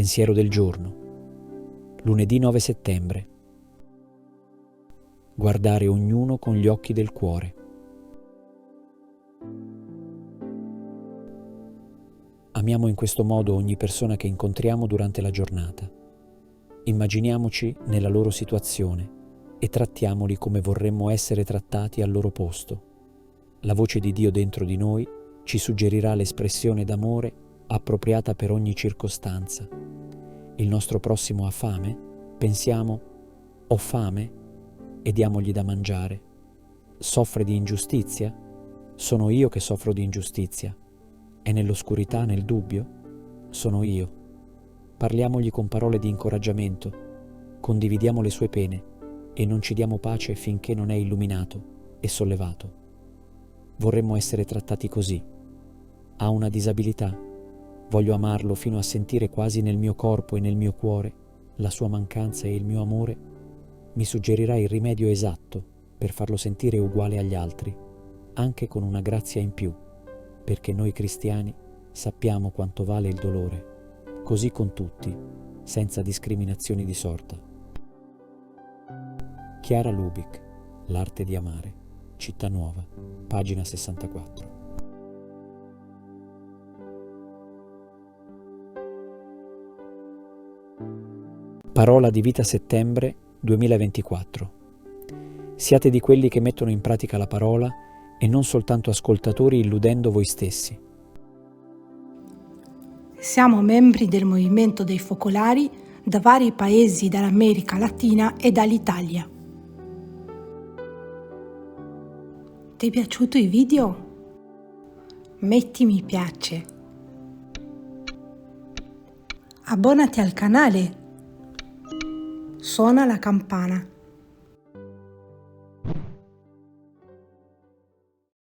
Pensiero del giorno. Lunedì 9 settembre. Guardare ognuno con gli occhi del cuore. Amiamo in questo modo ogni persona che incontriamo durante la giornata. Immaginiamoci nella loro situazione e trattiamoli come vorremmo essere trattati al loro posto. La voce di Dio dentro di noi ci suggerirà l'espressione d'amore appropriata per ogni circostanza. Il nostro prossimo ha fame? Pensiamo: ho fame? E diamogli da mangiare. Soffre di ingiustizia? Sono io che soffro di ingiustizia. È nell'oscurità, nel dubbio? Sono io. Parliamogli con parole di incoraggiamento, condividiamo le sue pene e non ci diamo pace finché non è illuminato e sollevato. Vorremmo essere trattati così. Ha una disabilità. Voglio amarlo fino a sentire quasi nel mio corpo e nel mio cuore la sua mancanza, e il mio amore mi suggerirà il rimedio esatto per farlo sentire uguale agli altri, anche con una grazia in più, perché noi cristiani sappiamo quanto vale il dolore, così con tutti, senza discriminazioni di sorta. Chiara Lubich, L'arte di amare, Città Nuova, pagina 64. Parola di vita settembre 2024. Siate di quelli che mettono in pratica la parola e non soltanto ascoltatori illudendo voi stessi. Siamo membri del movimento dei focolari da vari paesi dell'America Latina e dall'Italia. Ti è piaciuto il video? Metti mi piace. Abbonati al canale. Suona la campana.